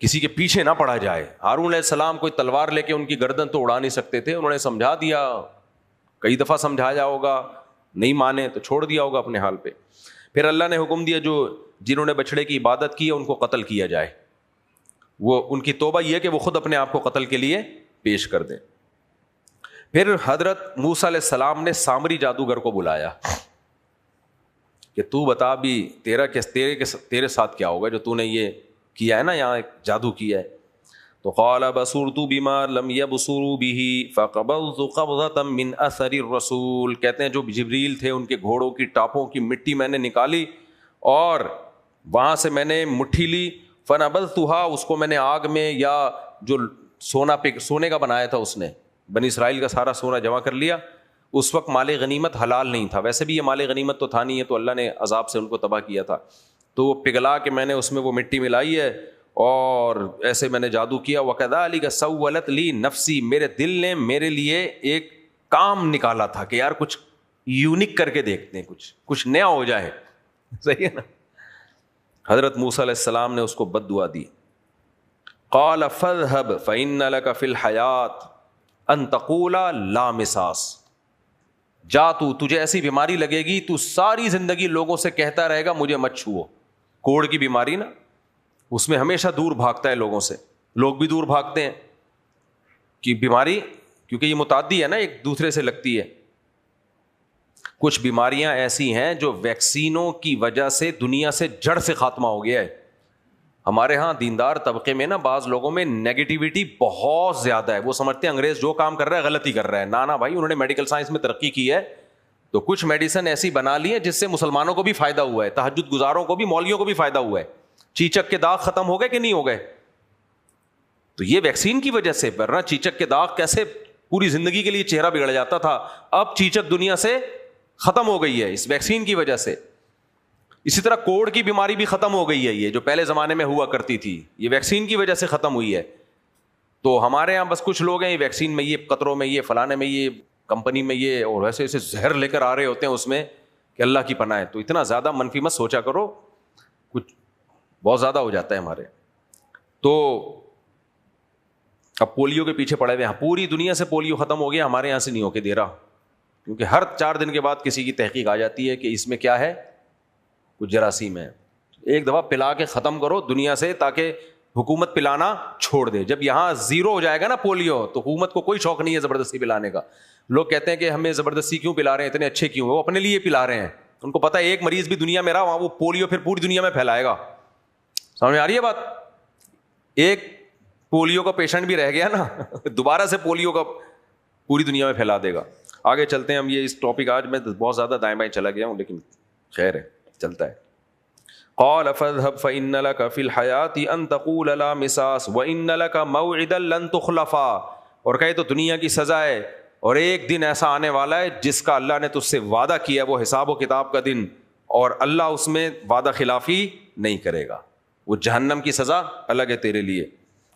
[SPEAKER 1] کسی کے پیچھے نہ پڑا جائے. ہارون علیہ السلام کوئی تلوار لے کے ان کی گردن تو اڑا نہیں سکتے تھے, انہوں نے سمجھا دیا, کئی دفعہ سمجھایا ہوگا, نہیں مانے تو چھوڑ دیا ہوگا اپنے حال پہ. پھر اللہ نے حکم دیا جنہوں نے بچڑے کی عبادت کی ہے ان کو قتل کیا جائے. وہ ان کی توبہ یہ کہ وہ خود اپنے آپ کو قتل کے لیے پیش کر دیں. پھر حضرت موسیٰ علیہ السلام نے سامری جادوگر کو بلایا کہ تو بتا بھی تیرے ساتھ کیا ہوگا جو تو نے یہ کیا ہے نا, یہاں ایک جادو کیا ہے. تو قال بصرت بما لم يبصروا به فقبضت قبضة من اثر الرسول. کہتے ہیں جو جبریل تھے ان کے گھوڑوں کی ٹاپوں کی مٹی میں نے نکالی اور وہاں سے میں نے مٹھی لی. فنبذتها, اس کو میں نے آگ میں, یا جو سونے کا بنایا تھا اس نے, بنی اسرائیل کا سارا سونا جمع کر لیا. اس وقت مال غنیمت حلال نہیں تھا, ویسے بھی یہ مال غنیمت تو تھا نہیں ہے, تو اللہ نے عذاب سے ان کو تباہ کیا تھا. تو وہ پگھلا کے میں نے اس میں وہ مٹی ملائی ہے اور ایسے میں نے جادو کیا. وَكَذَلِكَ سَوَّلَتْ لِي نَفْسِي, میرے دل نے میرے لیے ایک کام نکالا تھا کہ یار کچھ یونک کر کے دیکھتے ہیں, کچھ نیا ہو جائے. صحیح ہے نا. حضرت موسیٰ علیہ السلام نے اس کو بد دعا دی. قَالَ فَاذْهَبْ فَإِنَّ لَكَ فِي الْحَيَاةِ أَن تَقُولَ لَا مِسَاسَ. جا تجھے ایسی بیماری لگے گی تو ساری زندگی لوگوں سے کہتا رہے گا مجھے مت چھوؤ. کوڑ کی بیماری نا, اس میں ہمیشہ دور بھاگتا ہے لوگوں سے, لوگ بھی دور بھاگتے ہیں کہ بیماری, کیونکہ یہ متعدی ہے نا, ایک دوسرے سے لگتی ہے. کچھ بیماریاں ایسی ہیں جو ویکسینوں کی وجہ سے دنیا سے جڑ سے خاتمہ ہو گیا ہے. ہمارے ہاں دیندار طبقے میں نا بعض لوگوں میں نیگیٹیوٹی بہت زیادہ ہے, وہ سمجھتے ہیں انگریز جو کام کر رہا ہے غلطی کر رہا ہے. نانا بھائی, انہوں نے میڈیکل سائنس میں ترقی کی ہے تو کچھ میڈیسن ایسی بنا لی ہے جس سے مسلمانوں کو بھی فائدہ ہوا ہے, تہجد گزاروں کو بھی, مولویوں کو بھی فائدہ ہوا ہے. چیچک کے داغ ختم ہو گئے کہ نہیں ہو گئے؟ تو یہ ویکسین کی وجہ سے, ورنہ چیچک کے داغ کیسے پوری زندگی کے لیے چہرہ بگڑ جاتا تھا, اب چیچک دنیا سے ختم ہو گئی ہے اس ویکسین کی وجہ سے. اسی طرح کوڑ کی بیماری بھی ختم ہو گئی ہے, یہ جو پہلے زمانے میں ہوا کرتی تھی یہ ویکسین کی وجہ سے ختم ہوئی ہے. تو ہمارے یہاں بس کچھ لوگ ہیں ویکسین میں, یہ قطروں میں, یہ فلانے میں, یہ کمپنی میں, یہ اور ویسے ایسے زہر لے کر آ رہے ہوتے ہیں اس میں کہ اللہ کی پناہ ہے. تو اتنا زیادہ منفی مت سوچا کرو, کچھ بہت زیادہ ہو جاتا ہے ہمارے. تو اب پولیو کے پیچھے پڑے ہوئے ہیں, پوری دنیا سے پولیو ختم ہو گیا, ہمارے یہاں سے نہیں ہو کے دے رہا, کیونکہ ہر 4 دن کے بعد کسی کی تحقیق آ جاتی ہے کہ اس میں کیا ہے, کچھ جراثیم ہے. ایک دفعہ پلا کے ختم کرو دنیا سے تاکہ حکومت پلانا چھوڑ دے. جب یہاں 0 ہو جائے گا نا پولیو, تو حکومت کو کوئی شوق نہیں ہے زبردستی پلانے کا. لوگ کہتے ہیں کہ ہمیں زبردستی کیوں پلا رہے ہیں, اتنے اچھے کیوں, وہ اپنے لیے پلا رہے ہیں. ان کو پتا ہے ایک مریض بھی دنیا میں رہا وہاں وہ پولیو پھر پوری دنیا میں پھیلائے گا. سمجھ میں آ رہی ہے بات؟ ایک پولیو کا پیشنٹ بھی رہ گیا نا, دوبارہ سے پولیو کا پوری دنیا میں پھیلا دے گا. آگے چلتے ہیں ہم. یہ اس ٹاپک آج میں بہت زیادہ دائیں بائیں چلا گیا ہوں, لیکن خیر ہے, چلتا ہے. قال فاذهب فإن لك في الحياة أن تقول لا مساس وإن لك موعدا لن تخلفا. اور کہے تو دنیا کی سزا ہے, اور ایک دن ایسا آنے والا ہے جس کا اللہ نے تجھ سے وعدہ کیا, وہ حساب و کتاب کا دن, اور اللہ اس میں وعدہ خلافی نہیں کرے گا. وہ جہنم کی سزا الگ ہے تیرے لیے.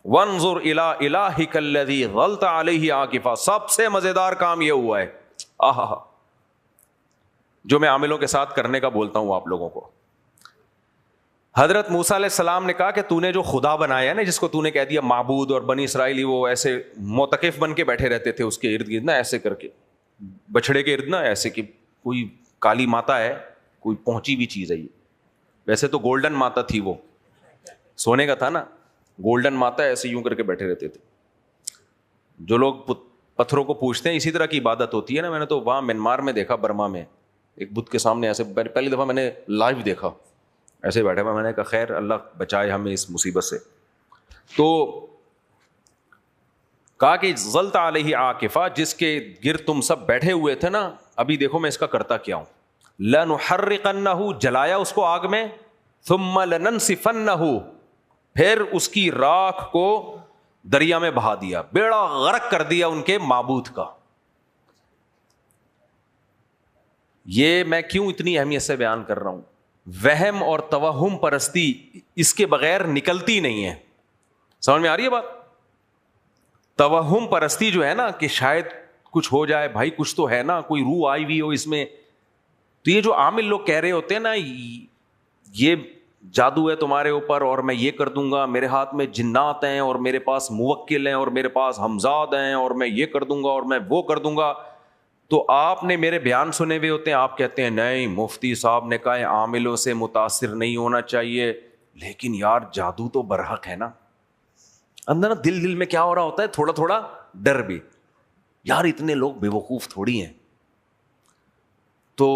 [SPEAKER 1] وانظر الى الہک الذی ظلت علیہ عاکفا. سب سے مزیدار کام یہ ہوا ہے, آہا, جو میں عاملوں کے ساتھ کرنے کا بولتا ہوں آپ لوگوں کو. حضرت موسیٰ علیہ السلام نے کہا کہ تو نے جو خدا بنایا ہے نا, جس کو تو نے کہہ دیا معبود, اور بنی اسرائیلی وہ ایسے معتکف بن کے بیٹھے رہتے تھے اس کے ارد گرد نا, ایسے کر کے بچڑے کے ارد نا, ایسے کہ کوئی کالی ماتا ہے, کوئی پہنچی بھی چیز ہے یہ. ویسے تو گولڈن ماتا تھی, وہ سونے کا تھا نا, گولڈن ماتا ایسے یوں کر کے بیٹھے رہتے تھے. جو لوگ پتھروں کو پوجتے ہیں اسی طرح کی عبادت ہوتی ہے نا. میں نے تو وہاں میانمار میں دیکھا, برما میں, ایک بت کے سامنے ایسے پہلی دفعہ میں نے لائیو دیکھا, ایسے بیٹھے ہوئے. میں نے کہا خیر اللہ بچائے ہمیں اس مصیبت سے. تو کہا کہ ظلت علیہ عاکفا, جس کے گرد تم سب بیٹھے ہوئے تھے نا, ابھی دیکھو میں اس کا کرتا کیا ہوں. لنحرقنہ, جلایا اس کو آگ میں, ثم لننسفنہ, پھر اس کی راکھ کو دریا میں بہا دیا, بیڑا غرق کر دیا ان کے معبود کا. یہ میں کیوں اتنی اہمیت سے بیان کر رہا ہوں؟ وہم اور توہم پرستی اس کے بغیر نکلتی نہیں ہے. سمجھ میں آ رہی ہے بات؟ توہم پرستی جو ہے نا, کہ شاید کچھ ہو جائے, بھائی کچھ تو ہے نا, کوئی روح آئی ہوئی ہو اس میں. تو یہ جو عامل لوگ کہہ رہے ہوتے ہیں نا, یہ جادو ہے تمہارے اوپر, اور میں یہ کر دوں گا, میرے ہاتھ میں جنات ہیں, اور میرے پاس موکل ہیں, اور میرے پاس ہمزاد ہیں, اور میں یہ کر دوں گا, اور میں وہ کر دوں گا. تو آپ نے میرے بیان سنے ہوئے ہوتے ہیں, آپ کہتے ہیں نہیں مفتی صاحب نے کہا ہے عاملوں سے متاثر نہیں ہونا چاہیے, لیکن یار جادو تو برحق ہے نا. اندر دل میں کیا ہو رہا ہوتا ہے, تھوڑا تھوڑا ڈر بھی, یار اتنے لوگ بے وقوف تھوڑی ہیں, تو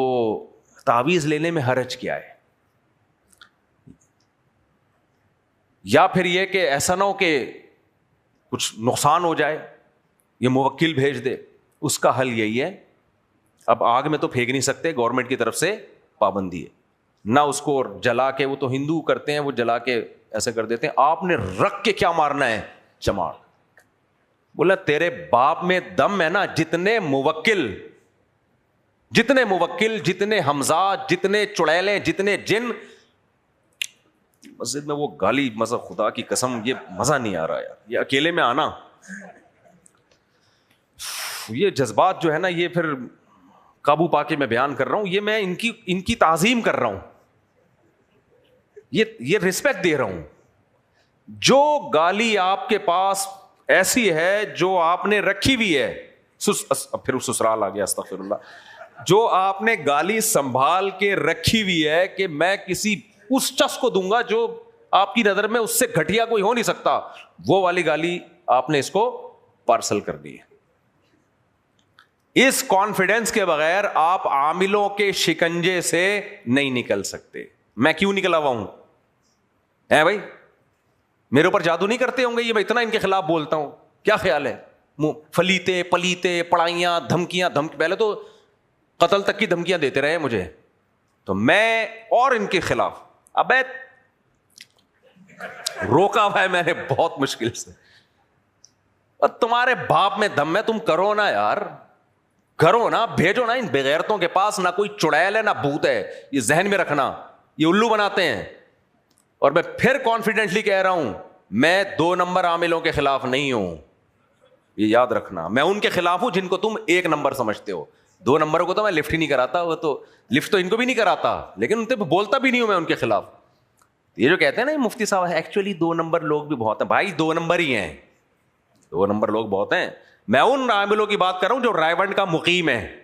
[SPEAKER 1] تعویذ لینے میں حرج کیا ہے. یا پھر یہ کہ ایسا نہ ہو کہ کچھ نقصان ہو جائے, یہ موکل بھیج دے. اس کا حل یہی ہے, اب آگ میں تو پھینک نہیں سکتے, گورنمنٹ کی طرف سے پابندی ہے, نہ اس کو جلا کے, وہ تو ہندو کرتے ہیں, وہ جلا کے ایسے کر دیتے ہیں. آپ نے رکھ کے کیا مارنا ہے, چماڑ. بولا تیرے باپ میں دم ہے نا, جتنے موکل, جتنے حمزات, جتنے چڑیلیں, جتنے جن. مسجد میں وہ گالی, مذہب خدا کی قسم یہ مزہ نہیں آ رہا یار, یہ اکیلے میں آنا, یہ جذبات جو ہے نا, یہ پھر قابو پا کے میں بیان کر رہا ہوں. یہ میں ان کی تعظیم کر رہا ہوں, یہ رسپیکٹ دے رہا ہوں. جو گالی آپ کے پاس ایسی ہے جو آپ نے رکھی ہوئی ہے, پھر سسرال آ گیا, استغفر اللہ, جو آپ نے گالی سنبھال کے رکھی ہوئی ہے کہ میں کسی اس شخص کو دوں گا جو آپ کی نظر میں اس سے گھٹیا کوئی ہو نہیں سکتا, وہ والی گالی آپ نے اس کو پارسل کر دی ہے. اس کانفیڈنس کے بغیر آپ عاملوں کے شکنجے سے نہیں نکل سکتے. میں کیوں نکلا ہوا ہوں بھائی, میرے اوپر جادو نہیں کرتے ہوں گے یہ, میں اتنا ان کے خلاف بولتا ہوں, کیا خیال ہے؟ فلیتے پلیتے پڑھائیاں دھمکیاں, پہلے تو قتل تک کی دھمکیاں دیتے رہے مجھے, تو میں اور ان کے خلاف اب روکا ہوا ہے میں نے بہت مشکل سے. اور تمہارے باپ میں دم ہے, تم کرو نا یار, کرو نا, بھیجو نا ان بغیرتوں کے پاس. نہ کوئی چڑیل ہے نہ بھوت ہے, یہ ذہن میں رکھنا, یہ الو بناتے ہیں. اور میں پھر کانفیڈنٹلی کہہ رہا ہوں, میں 2 نمبر عاملوں کے خلاف نہیں ہوں, یہ یاد رکھنا. میں ان کے خلاف ہوں جن کو تم 1 نمبر سمجھتے ہو. 2 نمبروں کو تو میں لفٹ ہی نہیں کراتا, وہ تو لفٹ تو ان کو بھی نہیں کراتا, لیکن ان سے بولتا بھی نہیں ہوں میں ان کے خلاف. یہ جو کہتے ہیں نا مفتی صاحب ایکچولی 2 نمبر لوگ بھی بہت ہیں, بھائی 2 نمبر ہی ہیں, 2 نمبر لوگ بہت ہیں. میں ان عاملوں کی بات کر رہا ہوں جو رائے کا مقیم ہے,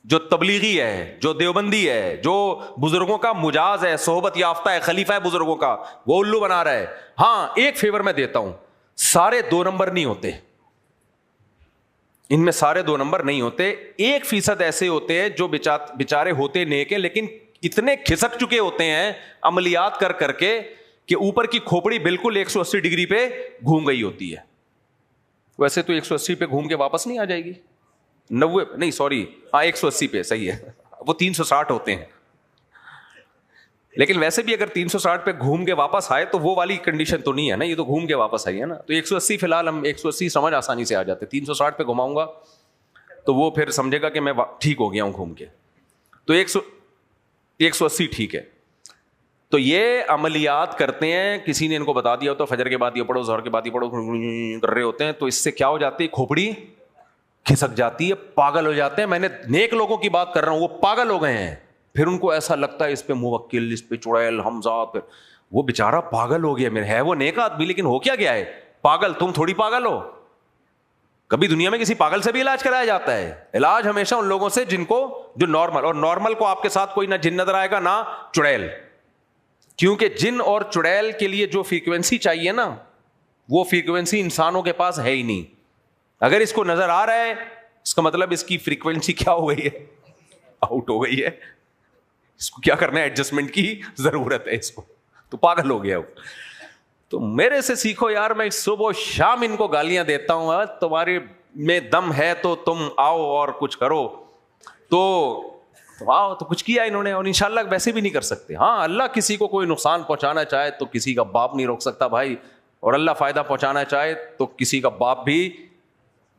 [SPEAKER 1] جو تبلیغی ہے, جو دیوبندی ہے, جو بزرگوں کا مجاز ہے, صحبت یافتہ ہے, خلیفہ ہے بزرگوں کا, وہ الو بنا رہا ہے. ہاں ایک فیور میں دیتا ہوں, سارے 2 نمبر نہیں ہوتے, ان میں سارے 2 نمبر نہیں ہوتے. 1% ایسے ہوتے ہیں جو بیچارے ہوتے نیک ہیں لیکن اتنے کھسک چکے ہوتے ہیں عملیات کر کر کے کہ اوپر کی کھوپڑی بالکل 180 ڈگری پہ گھوم گئی ہوتی ہے. ویسے تو 180 پہ گھوم کے واپس نہیں آ جائے گی, 90 نہیں سوری 180 پہ صحیح ہے, وہ 360 ہوتے ہیں. لیکن ویسے بھی اگر 360 پہ گھوم کے واپس آئے تو وہ والی کنڈیشن تو نہیں ہے نا, یہ تو گھوم کے واپس آئی ہے نا. تو 180 فی الحال ہم 180 سمجھ آسانی سے آ جاتے, 360 پہ گھماؤں گا تو وہ پھر سمجھے گا کہ میں ٹھیک ہو گیا ہوں گھوم کے. تو 180 ٹھیک ہے. تو یہ عملیات کرتے ہیں, کسی نے ان کو بتا دیا ہوتا فجر کے بعد یہ پڑھو, ظہر کے بعد یہ پڑھو, کر رہے ہوتے ہیں. تو اس سے کیا ہو جاتی ہے, کھوپڑی کھسک جاتی ہے, پاگل ہو جاتے ہیں. میں نے نیک لوگوں کی بات کر رہا ہوں, وہ پاگل ہو گئے ہیں. پھر ان کو ایسا لگتا ہے اس پہ موکل, اس پہ چڑیل, حمزہ, پھر وہ بیچارہ پاگل ہو گیا. میرے ہے وہ نیک آدمی لیکن ہو کیا گیا ہے پاگل. تم تھوڑی پاگل ہو. کبھی دنیا میں کسی پاگل سے بھی علاج کرایا جاتا ہے؟ علاج ہمیشہ ان لوگوں سے جن کو جو نارمل, اور نارمل کو آپ کے ساتھ کوئی نہ جن نظر آئے گا نہ چڑیل, کیونکہ جن اور چڑیل کے لیے جو فریکوینسی چاہیے نا وہ فریکوینسی انسانوں کے پاس ہے ہی نہیں. اگر اس کو نظر آ رہا ہے اس کا مطلب اس کی فریکوینسی کیا ہو گئی ہے, آؤٹ ہو گئی ہے. اس کو کیا کرنا ہے, ایڈجسٹمنٹ کی ضرورت ہے اس کو. تو پاگل ہو گیا وہ. تو میرے سے سیکھو یار, میں صبح و شام ان کو گالیاں دیتا ہوں, تمہارے میں دم ہے تو تم آؤ اور کچھ کرو. تو آؤ, تو کچھ کیا انہوں نے, اور انشاءاللہ ویسے بھی نہیں کر سکتے. ہاں اللہ کسی کو کوئی نقصان پہنچانا چاہے تو کسی کا باپ نہیں روک سکتا بھائی, اور اللہ فائدہ پہنچانا چاہے تو کسی کا باپ بھی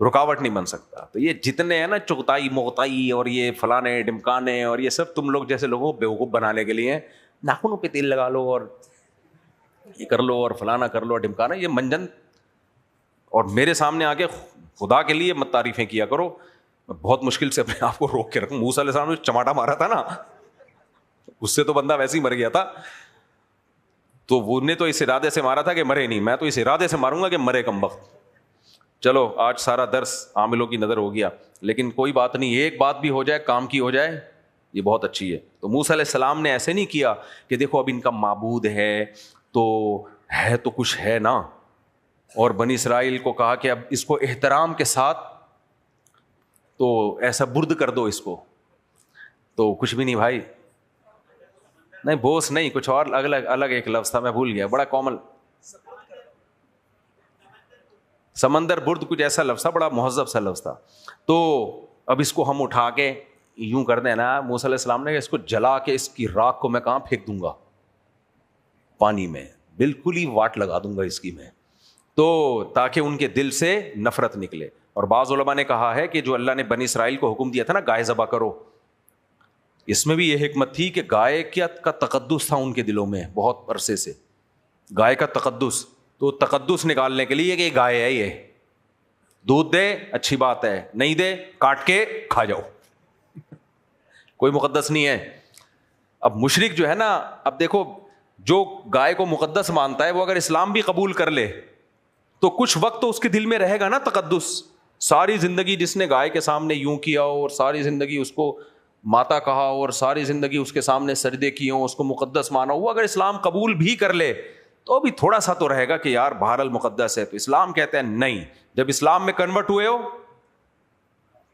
[SPEAKER 1] رکاوٹ نہیں بن سکتا. تو یہ جتنے ہیں نا چغتائی مغتائی اور یہ فلانے ڈمکانے اور یہ سب تم لوگ جیسے لوگوں کو بیوقوف بنانے کے لیے, ناخنوں پہ تیل لگا لو اور یہ کر لو اور فلانا کر لو ڈمکانا, یہ منجن. اور میرے سامنے آ کے خدا کے لیے مت تعریفیں کیا کرو. بہت مشکل سے اپنے آپ کو روک کے رکھوں. موسیٰ علیہ السلام نے چماٹا مارا تھا نا, اس سے تو بندہ ویسے ہی مر گیا تھا. تو وہ نے تو اس ارادے سے مارا تھا کہ مرے نہیں, میں تو اس ارادے سے ماروں گا کہ مرے کم وقت. چلو آج سارا درس عاملوں کی نظر ہو گیا, لیکن کوئی بات نہیں, ایک بات بھی ہو جائے کام کی ہو جائے, یہ بہت اچھی ہے. تو موسیٰ علیہ السلام نے ایسے نہیں کیا کہ دیکھو اب ان کا معبود ہے تو کچھ ہے نا, اور بنی اسرائیل کو کہا کہ اب اس کو احترام کے ساتھ تو ایسا برد کر دو اس کو. تو کچھ بھی نہیں بھائی, نہیں بوس نہیں, کچھ اور الگ ایک لفظ تھا میں بھول گیا, بڑا کامن, سمندر برد کچھ ایسا لفظ تھا, بڑا مہذب سا لفظ تھا. تو اب اس کو ہم اٹھا کے یوں کر دیں نا, موسیٰ علیہ السلام نے اس کو جلا کے اس کی راکھ کو میں کہاں پھینک دوں گا, پانی میں, بالکل ہی واٹ لگا دوں گا اس کی میں, تو تاکہ ان کے دل سے نفرت نکلے. اور بعض علماء نے کہا ہے کہ جو اللہ نے بنی اسرائیل کو حکم دیا تھا نا گائے ذبح کرو, اس میں بھی یہ حکمت تھی کہ گائے کا تقدس تھا ان کے دلوں میں بہت عرصے سے, گائے کا تقدس. تو تقدس نکالنے کے لیے کہ یہ گائے ہے, یہ دودھ دے اچھی بات ہے, نہیں دے کاٹ کے کھا جاؤ, کوئی مقدس نہیں ہے. اب مشرک جو ہے نا, اب دیکھو جو گائے کو مقدس مانتا ہے وہ اگر اسلام بھی قبول کر لے تو کچھ وقت تو اس کے دل میں رہے گا نا تقدس. ساری زندگی جس نے گائے کے سامنے یوں کیا اور ساری زندگی اس کو ماتا کہا اور ساری زندگی اس کے سامنے سجدے کیے ہوں, اس کو مقدس مانا, وہ اگر اسلام قبول بھی کر لے تو بھی تھوڑا سا تو رہے گا کہ یار بہرحال مقدس ہے. تو اسلام کہتے ہیں نہیں, جب اسلام میں کنورٹ ہوئے ہو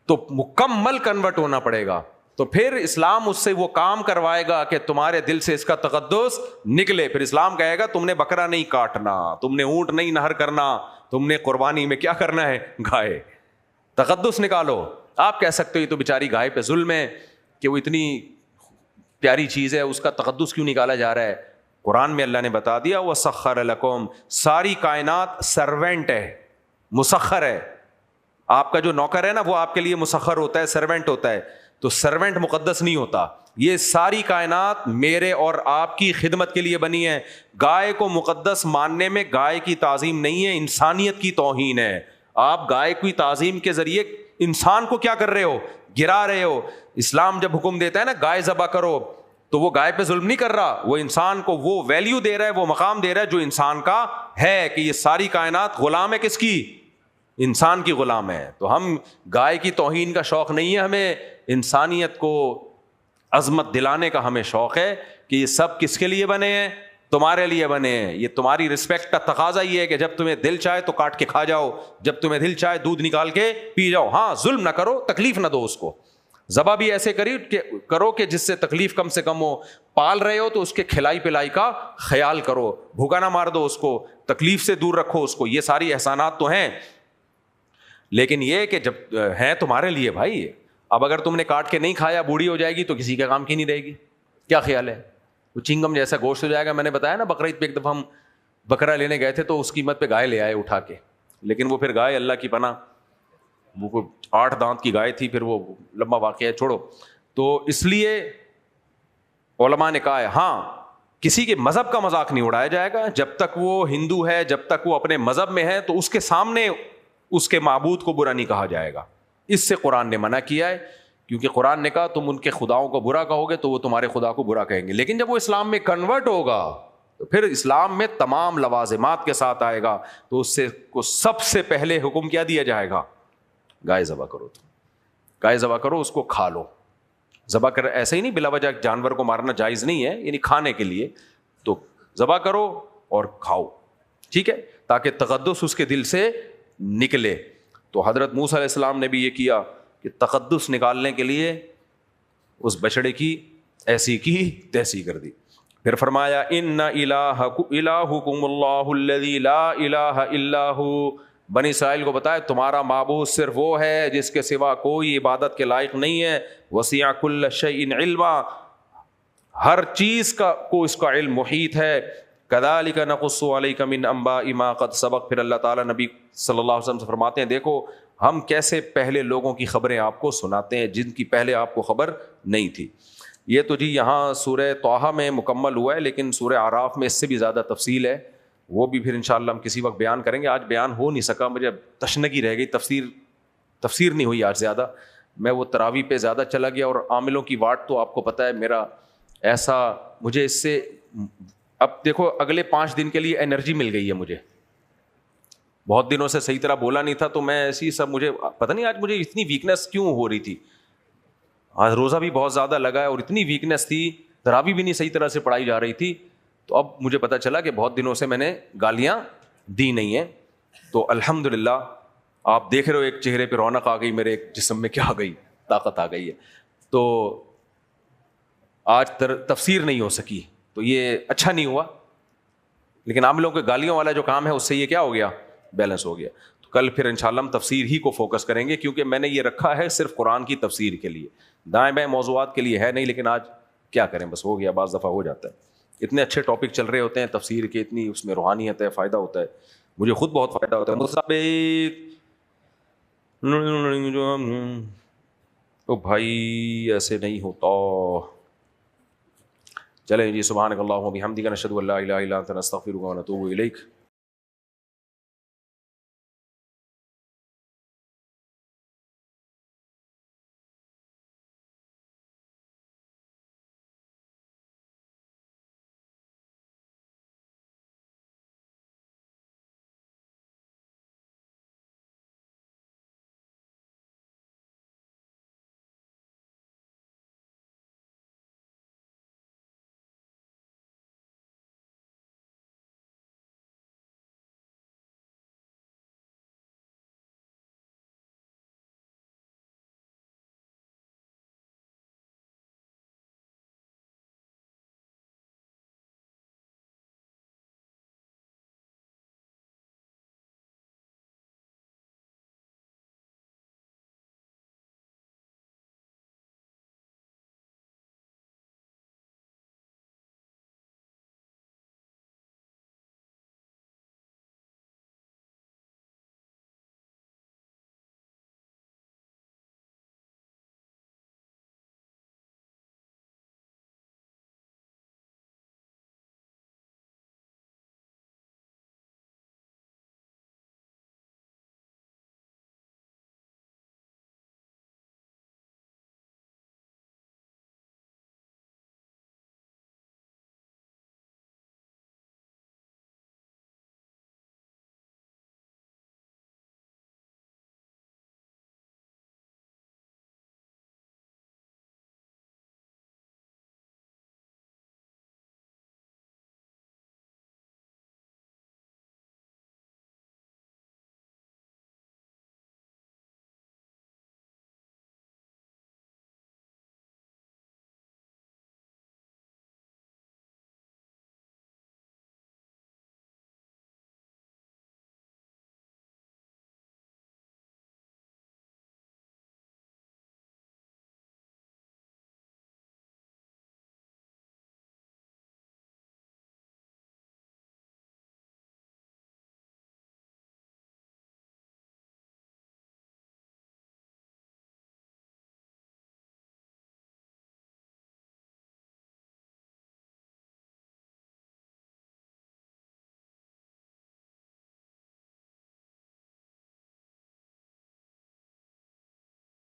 [SPEAKER 1] تو مکمل کنورٹ ہونا پڑے گا. تو پھر اسلام اس سے وہ کام کروائے گا کہ تمہارے دل سے اس کا تقدس نکلے. پھر اسلام کہے گا تم نے بکرا نہیں کاٹنا, تم نے اونٹ نہیں نہر کرنا, تم نے قربانی میں کیا کرنا ہے, گائے. تقدس نکالو. آپ کہہ سکتے ہو یہ تو بیچاری گائے پہ ظلم ہے کہ وہ اتنی پیاری چیز ہے, اس کا تقدس کیوں نکالا جا رہا ہے. قرآن میں اللہ نے بتا دیا وَسَخَّرَ لَكُمْ, ساری کائنات سرونٹ ہے, مسخر ہے. آپ کا جو نوکر ہے نا وہ آپ کے لیے مسخر ہوتا ہے, سرونٹ ہوتا ہے. تو سرونٹ مقدس نہیں ہوتا. یہ ساری کائنات میرے اور آپ کی خدمت کے لیے بنی ہے. گائے کو مقدس ماننے میں گائے کی تعظیم نہیں ہے, انسانیت کی توہین ہے. آپ گائے کی تعظیم کے ذریعے انسان کو کیا کر رہے ہو, گرا رہے ہو. اسلام جب حکم دیتا ہے نا گائے ذبح کرو تو وہ گائے پہ ظلم نہیں کر رہا, وہ انسان کو وہ ویلیو دے رہا ہے, وہ مقام دے رہا ہے جو انسان کا ہے, کہ یہ ساری کائنات غلام ہے کس کی, انسان کی غلام ہے. تو ہم گائے کی توہین کا شوق نہیں ہے, ہمیں انسانیت کو عظمت دلانے کا ہمیں شوق ہے کہ یہ سب کس کے لیے بنے ہیں, تمہارے لیے بنے ہیں. یہ تمہاری رسپیکٹ کا تقاضا یہ ہے کہ جب تمہیں دل چاہے تو کاٹ کے کھا جاؤ, جب تمہیں دل چاہے دودھ نکال کے پی جاؤ. ہاں ظلم نہ کرو, تکلیف نہ دو اس کو. ذبح بھی ایسے کرو کہ جس سے تکلیف کم سے کم ہو. پال رہے ہو تو اس کے کھلائی پلائی کا خیال کرو, بھوکا نہ مار دو اس کو, تکلیف سے دور رکھو اس کو. یہ ساری احسانات تو ہیں, لیکن یہ کہ جب ہیں تمہارے لیے بھائی. اب اگر تم نے کاٹ کے نہیں کھایا, بوڑھی ہو جائے گی تو کسی کے کام کی نہیں رہے گی. کیا خیال ہے؟ وہ چنگم جیسا گوشت ہو جائے گا. میں نے بتایا نا بقرعید پہ ایک دفعہ ہم بکرا لینے گئے تھے تو اس قیمت پہ گائے لے آئے اٹھا کے, لیکن وہ پھر گائے اللہ کی پناہ, وہ 8 دانت کی گائے تھی, پھر وہ لمبا واقعہ ہے, چھوڑو. تو اس لیے علماء نے کہا ہے ہاں کسی کے مذہب کا مذاق نہیں اڑایا جائے گا. جب تک وہ ہندو ہے, جب تک وہ اپنے مذہب میں ہے, تو اس کے سامنے اس کے معبود کو برا نہیں کہا جائے گا. اس سے قرآن نے منع کیا ہے, کیونکہ قرآن نے کہا تم ان کے خداؤں کو برا کہو گے تو وہ تمہارے خدا کو برا کہیں گے. لیکن جب وہ اسلام میں کنورٹ ہوگا تو پھر اسلام میں تمام لوازمات کے ساتھ آئے گا, تو اس سے کو سب سے پہلے حکم کیا دیا جائے گا؟ گائے ذبح کرو. تم گائے ذبح کرو, اس کو کھا لو. ذبح کر ایسے ہی نہیں بلا وجہ جانور کو مارنا جائز نہیں ہے, یعنی کھانے کے لیے. تو ذبح کرو اور کھاؤ, ٹھیک ہے, تاکہ تقدس اس کے دل سے نکلے. تو حضرت موسیٰ علیہ السلام نے بھی یہ کیا کہ تقدس نکالنے کے لیے اس بچڑے کی ایسی کی تیسی کر دی. پھر فرمایا ان الہکم اللہ الذی لا الہ الا ہو. بنی اسرائیل کو بتایا تمہارا معبود صرف وہ ہے جس کے سوا کوئی عبادت کے لائق نہیں ہے. وسع کل شیء علما, ہر چیز کو اس کا علم محیط ہے. کذالک نقص علیک من انباء ما قد سبق. پھر اللہ تعالیٰ نبی صلی اللہ علیہ وسلم سے فرماتے ہیں دیکھو ہم کیسے پہلے لوگوں کی خبریں آپ کو سناتے ہیں جن کی پہلے آپ کو خبر نہیں تھی. یہ تو جی یہاں سورہ طٰہٰ میں مکمل ہوا ہے, لیکن سورہ اعراف میں اس سے بھی زیادہ تفصیل ہے, وہ بھی پھر انشاءاللہ ہم کسی وقت بیان کریں گے. آج بیان ہو نہیں سکا, مجھے تشنگی رہ گئی, تفسیر نہیں ہوئی آج زیادہ. میں وہ تراویح پہ زیادہ چلا گیا, اور عاملوں کی واٹ تو آپ کو پتہ ہے میرا ایسا, مجھے اس سے اب دیکھو اگلے 5 دن کے لیے انرجی مل گئی ہے مجھے. بہت دنوں سے صحیح طرح بولا نہیں تھا, تو میں ایسی سب مجھے پتہ نہیں آج مجھے اتنی ویکنیس کیوں ہو رہی تھی. آج روزہ بھی بہت زیادہ لگا ہے اور اتنی ویکنیس تھی, تراویح بھی نہیں صحیح طرح سے پڑھائی جا رہی تھی. تو اب مجھے پتہ چلا کہ بہت دنوں سے میں نے گالیاں دی نہیں ہیں. تو الحمدللہ آپ دیکھ رہے ہو ایک چہرے پہ رونق آ گئی, میرے ایک جسم میں کیا آ گئی, طاقت آ گئی ہے. تو آج تفسیر نہیں ہو سکی تو یہ اچھا نہیں ہوا, لیکن عاملوں کے گالیوں والا جو کام ہے اس سے یہ کیا ہو گیا, بیلنس ہو گیا. تو کل پھر انشاءاللہ ہم تفسیر ہی کو فوکس کریں گے, کیونکہ میں نے یہ رکھا ہے صرف قرآن کی تفسیر کے لیے, دائیں بائیں موضوعات کے لیے ہے نہیں. لیکن آج کیا کریں, بس ہو گیا, بعض دفعہ ہو جاتا ہے. اتنے اچھے ٹاپک چل رہے ہوتے ہیں تفسیر کے, اتنی اس میں روحانیت ہے, فائدہ ہوتا ہے, مجھے خود بہت فائدہ ہوتا ہے. تو بھائی ایسے نہیں ہوتا. چلیں جی, سبحانک اللہم و بحمدک نشہد ان لا الہ الا انت نستغفرک و نتوب الیک.